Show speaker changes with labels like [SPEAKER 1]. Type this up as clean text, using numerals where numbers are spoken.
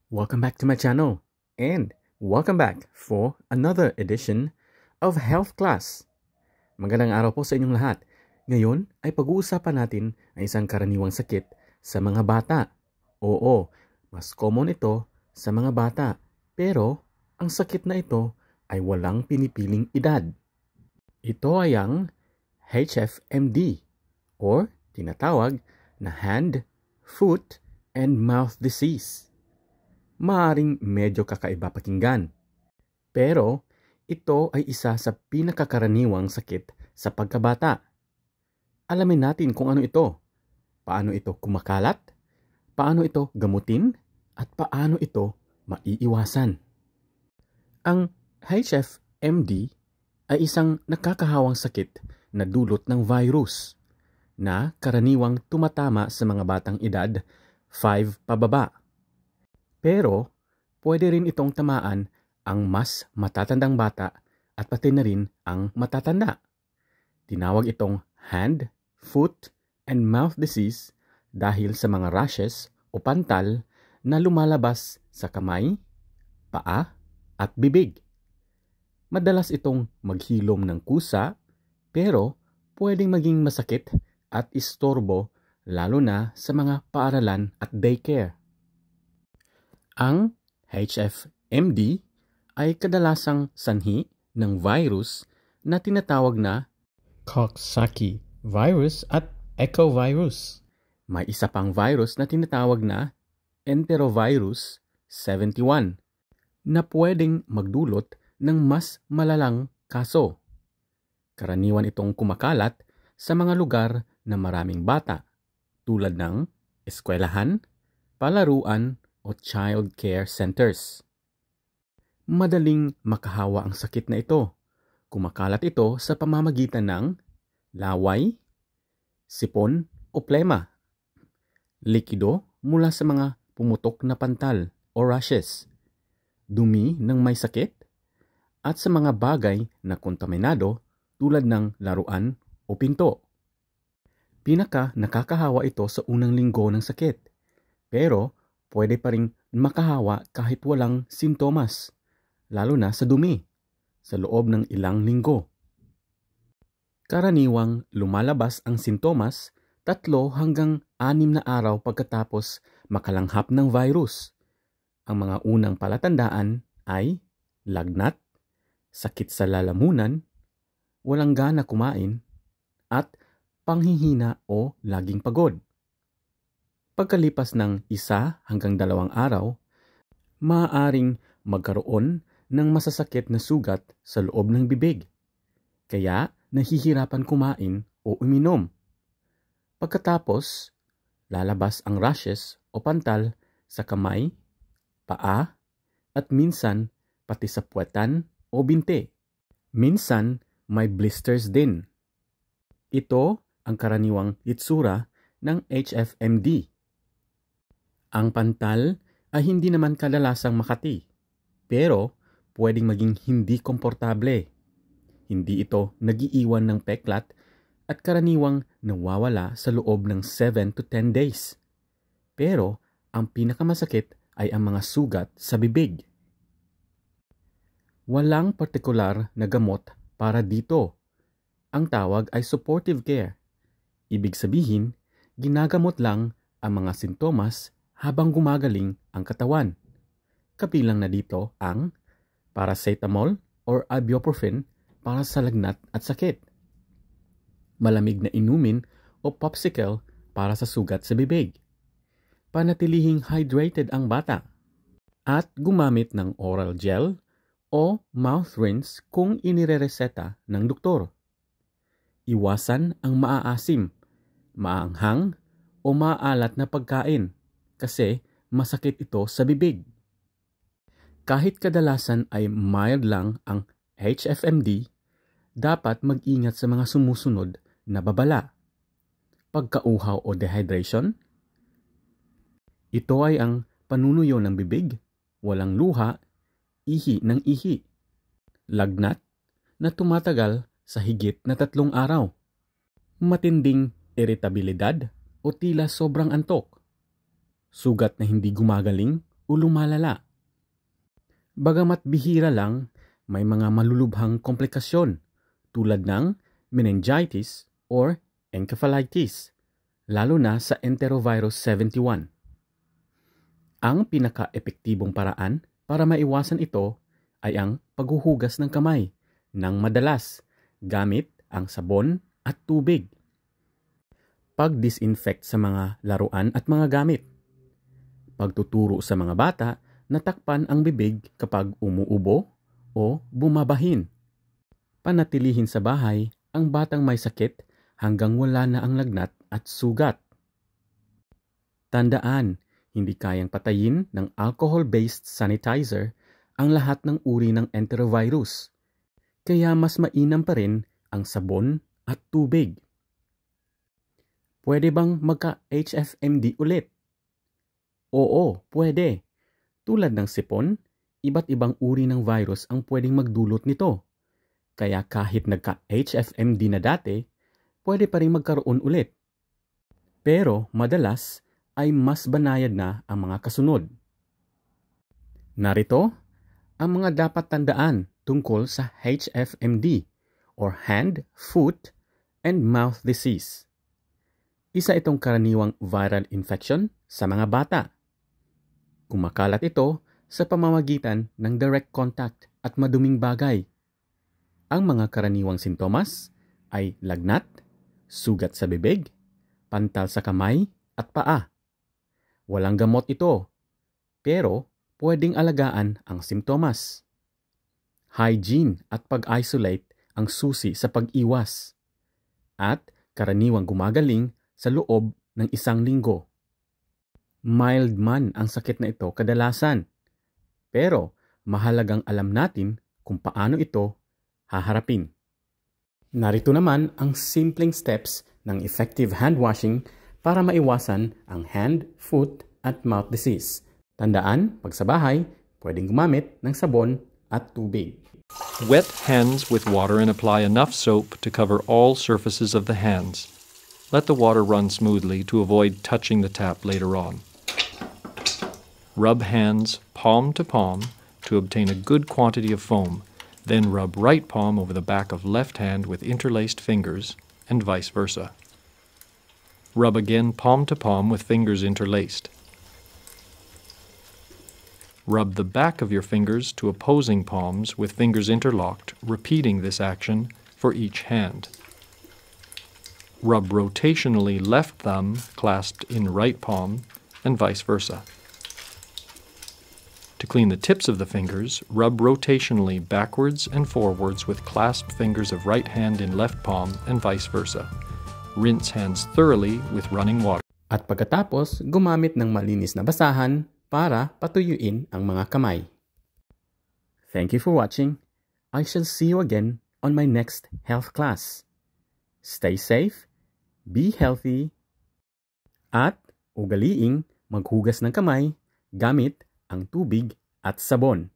[SPEAKER 1] Welcome back to my channel and welcome back for another edition of Health Class. Magandang araw po sa inyong lahat. Ngayon ay pag-uusapan natin ang isang karaniwang sakit sa mga bata. Oo, mas common ito sa mga bata, pero ang sakit na ito ay walang pinipiling edad. Ito ay ang HFMD or tinatawag na Hand, Foot, and Mouth Disease. Maaring medyo kakaiba pakinggan. Pero ito ay isa sa pinakakaraniwang sakit sa pagkabata. Alamin natin kung ano ito, paano ito kumakalat, paano ito gamutin, at paano ito maiiwasan. Ang HFMD ay isang nakakahawang sakit na dulot ng virus na karaniwang tumatama sa mga batang edad 5 pababa. Pero, pwede rin itong tamaan ang mas matatandang bata at pati na rin ang matatanda. Tinawag itong hand, foot, and mouth disease dahil sa mga rashes o pantal na lumalabas sa kamay, paa, at bibig. Madalas itong maghilom ng kusa, pero pwedeng maging masakit at istorbo lalo na sa mga paaralan at daycare. Ang HFMD ay kadalasang sanhi ng virus na tinatawag na Coxsackie virus at echovirus. May isa pang virus na tinatawag na Enterovirus 71 na pwedeng magdulot ng mas malalang kaso. Karaniwan itong kumakalat sa mga lugar na maraming bata tulad ng eskwelahan, palaruan, o child care centers. Madaling makahawa ang sakit na ito. Kumakalat ito sa pamamagitan ng laway, sipon o plema, likido mula sa mga pumutok na pantal o rashes, dumi ng may sakit, at sa mga bagay na kontaminado tulad ng laruan o pinto. Pinaka nakakahawa ito sa unang linggo ng sakit, pero pwede pa ring makahawa kahit walang sintomas, lalo na sa dumi, sa loob ng ilang linggo. Karaniwang lumalabas ang sintomas 3 hanggang 6 na araw pagkatapos makalanghap ng virus. Ang mga unang palatandaan ay lagnat, sakit sa lalamunan, walang gana kumain, at panghihina o laging pagod. Pagkalipas ng 1 hanggang 2 araw, maaaring magkaroon ng masasakit na sugat sa loob ng bibig, kaya nahihirapan kumain o uminom. Pagkatapos, lalabas ang rashes o pantal sa kamay, paa, at minsan pati sa puwetan o binti. Minsan may blisters din. Ito ang karaniwang itsura ng HFMD. Ang pantal ay hindi naman kadalasang makati, pero pwedeng maging hindi komportable. Hindi ito nagiiwan ng peklat at karaniwang nawawala sa loob ng 7 to 10 days. Pero ang pinakamasakit ay ang mga sugat sa bibig. Walang partikular na gamot para dito. Ang tawag ay supportive care. Ibig sabihin, ginagamot lang ang mga sintomas habang gumagaling ang katawan. Kabilang na dito ang paracetamol or ibuprofen para sa lagnat at sakit, malamig na inumin o popsicle para sa sugat sa bibig, panatilihing hydrated ang bata, at gumamit ng oral gel o mouth rinse kung inirereseta ng doktor. Iwasan ang maaasim, maanghang o maalat na pagkain kasi masakit ito sa bibig. Kahit kadalasan ay mild lang ang HFMD, dapat mag-ingat sa mga sumusunod na babala. Pagkauhaw o dehydration. Ito ay ang panunuyo ng bibig, walang luha, ihi ng ihi. Lagnat na tumatagal sa higit na 3 araw. Matinding iritabilidad o tila sobrang antok. Sugat na hindi gumagaling o lumalala. Bagamat bihira lang, may mga malulubhang komplikasyon tulad ng meningitis or encephalitis, lalo na sa enterovirus 71. Ang pinaka-epektibong paraan para maiwasan ito ay ang paghuhugas ng kamay ng madalas gamit ang sabon at tubig. Pag-disinfect sa mga laruan at mga gamit. Pagtuturo sa mga bata na takpan ang bibig kapag umuubo o bumabahin. Panatilihin sa bahay ang batang may sakit hanggang wala na ang lagnat at sugat. Tandaan, hindi kayang patayin ng alcohol-based sanitizer ang lahat ng uri ng enterovirus. Kaya mas mainam pa rin ang sabon at tubig. Pwede bang magka-HFMD ulit? Oo, pwede. Tulad ng sipon, iba't ibang uri ng virus ang pwedeng magdulot nito. Kaya kahit nagka-HFMD na dati, pwede pa rin magkaroon ulit. Pero madalas ay mas banayad na ang mga kasunod. Narito ang mga dapat tandaan tungkol sa HFMD or Hand, Foot, and Mouth Disease. Isa itong karaniwang viral infection sa mga bata. Kumakalat ito sa pamamagitan ng direct contact at maduming bagay. Ang mga karaniwang sintomas ay lagnat, sugat sa bibig, pantal sa kamay at paa. Walang gamot ito, pero pwedeng alagaan ang simptomas. Hygiene at pag-isolate ang susi sa pag-iwas. At karaniwang gumagaling sa loob ng 1 linggo. Mild man ang sakit na ito kadalasan, pero mahalagang alam natin kung paano ito haharapin. Narito naman ang simpleng steps ng effective hand washing para maiwasan ang hand, foot, at mouth disease. Tandaan, pag sa bahay, pwedeng gumamit ng sabon at tubig.
[SPEAKER 2] Wet hands with water and apply enough soap to cover all surfaces of the hands. Let the water run smoothly to avoid touching the tap later on. Rub hands palm to palm to obtain a good quantity of foam. Then rub right palm over the back of left hand with interlaced fingers, and vice versa. Rub again palm to palm with fingers interlaced. Rub the back of your fingers to opposing palms with fingers interlocked, repeating this action for each hand. Rub rotationally left thumb clasped in right palm, and vice versa. To clean the tips of the fingers, rub rotationally backwards and forwards with clasped fingers of right hand in left palm, and vice versa. Rinse hands thoroughly with running water.
[SPEAKER 1] At pagkatapos, gumamit ng malinis na basahan para patuyuin ang mga kamay. Thank you for watching. I shall see you again on my next health class. Stay safe, be healthy, at ugaliing maghugas ng kamay gamit ang tubig at sabon.